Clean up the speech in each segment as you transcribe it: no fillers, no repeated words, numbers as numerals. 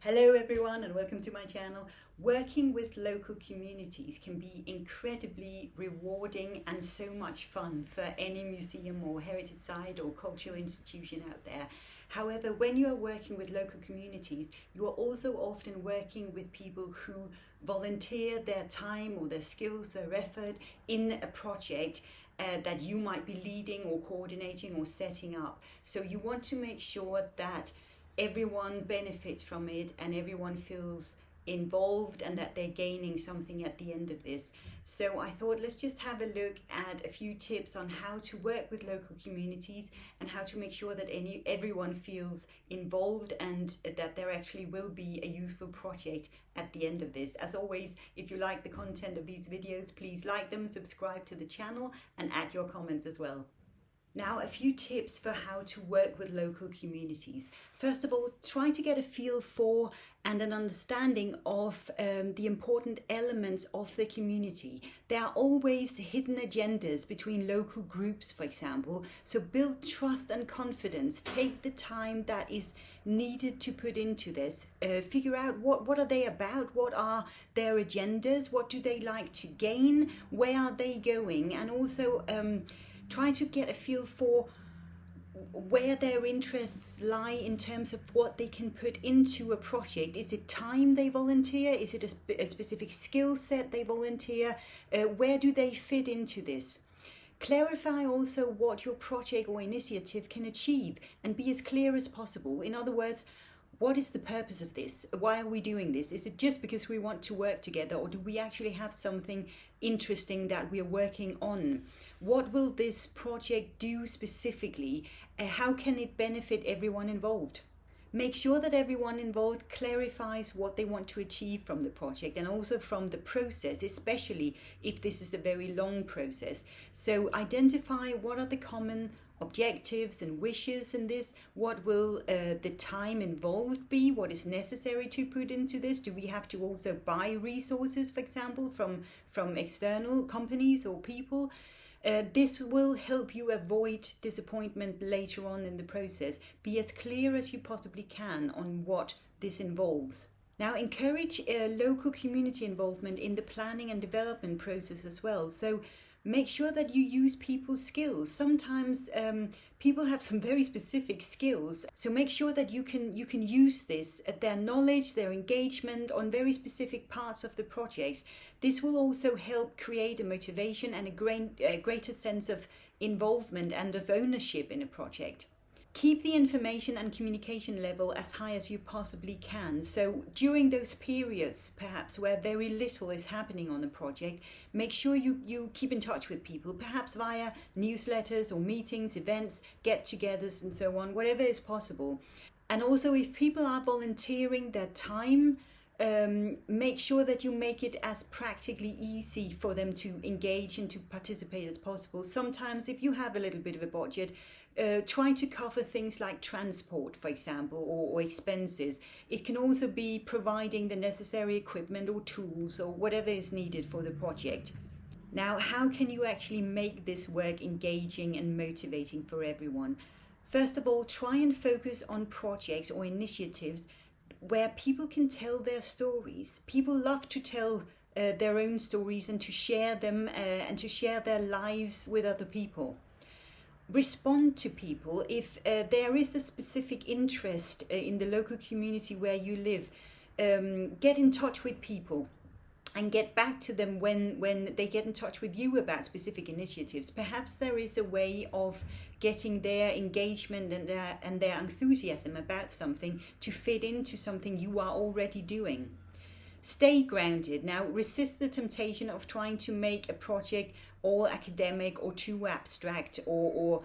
Hello everyone and welcome to my channel. Working with local communities can be incredibly rewarding and so much fun for any museum or heritage site or cultural institution out there. However, when you are working with local communities, you are also often working with people who volunteer their time or their skills, their effort in a project that you might be leading or coordinating or setting up. So you want to make sure that everyone benefits from it and everyone feels involved and that they're gaining something at the end of this. So I thought let's just have a look at a few tips on how to work with local communities and how to make sure that everyone feels involved and that there actually will be a useful project at the end of this. As always, if you like the content of these videos, please like them, subscribe to the channel and add your comments as well. Now, a few tips for how to work with local communities. First of all, try to get a feel for and an understanding of the important elements of the community. There are always hidden agendas between local groups, for example, so build trust and confidence. Take the time that is needed to put into this. Figure out what are they about, what are their agendas, what do they like to gain, where are they going, and also try to get a feel for where their interests lie in terms of what they can put into a project. Is it time they volunteer? Is it a specific skill set they volunteer? Where do they fit into this? Clarify also what your project or initiative can achieve and be as clear as possible. In other words, what is the purpose of this? Why are we doing this? Is it just because we want to work together, or do we actually have something interesting that we are working on? What will this project do specifically? How can it benefit everyone involved? Make sure that everyone involved clarifies what they want to achieve from the project and also from the process, especially if this is a very long process. So identify what are the common objectives and wishes in this. What will the time involved be? What is necessary to put into this? Do we have to also buy resources, for example, from external companies or people? This will help you avoid disappointment later on in the process. Be as clear as you possibly can on what this involves. Now, encourage local community involvement in the planning and development process as well. So make sure that you use people's skills. Sometimes people have some very specific skills, so make sure that you can use this, their knowledge, their engagement on very specific parts of the projects. This will also help create a motivation and a greater sense of involvement and of ownership in a project. Keep the information and communication level as high as you possibly can. So during those periods, perhaps where very little is happening on a project, make sure you keep in touch with people, perhaps via newsletters or meetings, events, get-togethers and so on, whatever is possible. And also, if people are volunteering their time, make sure that you make it as practically easy for them to engage and to participate as possible. Sometimes if you have a little bit of a budget, try to cover things like transport, for example, or expenses. It can also be providing the necessary equipment or tools or whatever is needed for the project. Now, how can you actually make this work engaging and motivating for everyone? First of all, try and focus on projects or initiatives where people can tell their stories. People love to tell their own stories and to share them and to share their lives with other people. Respond to people. If there is a specific interest in the local community where you live, get in touch with people and get back to them when they get in touch with you about specific initiatives. Perhaps there is a way of getting their engagement and their enthusiasm about something to fit into something you are already doing. Stay grounded. Now, resist the temptation of trying to make a project all academic or too abstract or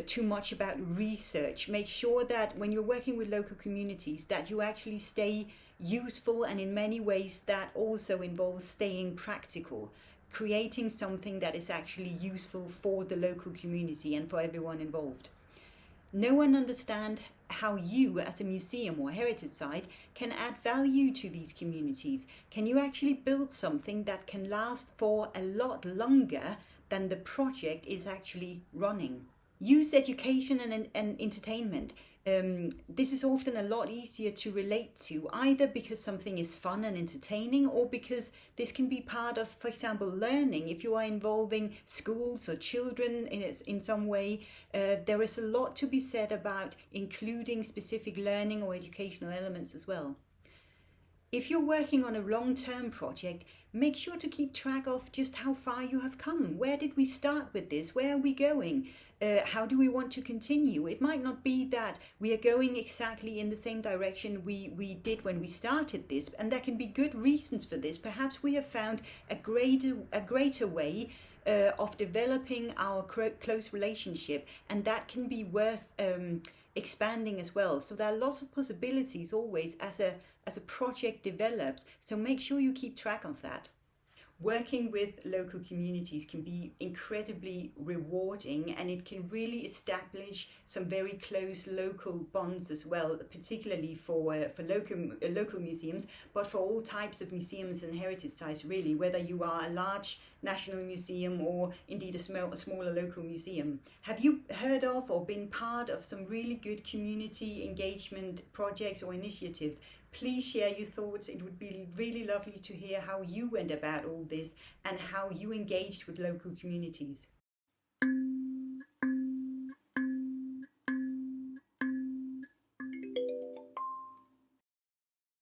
too much about research. Make sure that when you're working with local communities that you actually stay useful, and in many ways that also involves staying practical, creating something that is actually useful for the local community and for everyone involved. Know and understand how you as a museum or heritage site can add value to these communities. Can you actually build something that can last for a lot longer than the project is actually running? Use education and entertainment. This is often a lot easier to relate to, either because something is fun and entertaining, or because this can be part of, for example, learning. If you are involving schools or children in some way, there is a lot to be said about including specific learning or educational elements as well. If you're working on a long-term project, make sure to keep track of just how far you have come. Where did we start with this? Where are we going? How do we want to continue? It might not be that we are going exactly in the same direction we did when we started this, and there can be good reasons for this. Perhaps we have found a greater way of developing our close relationship, and that can be worth expanding as well. So there are lots of possibilities always as a project develops, so make sure you keep track of that. Working with local communities can be incredibly rewarding, and it can really establish some very close local bonds as well, particularly for local museums, but for all types of museums and heritage sites really, whether you are a large national museum or indeed a smaller local museum. Have you heard of or been part of some really good community engagement projects or initiatives? Please share your thoughts. It would be really lovely to hear how you went about all this and how you engaged with local communities.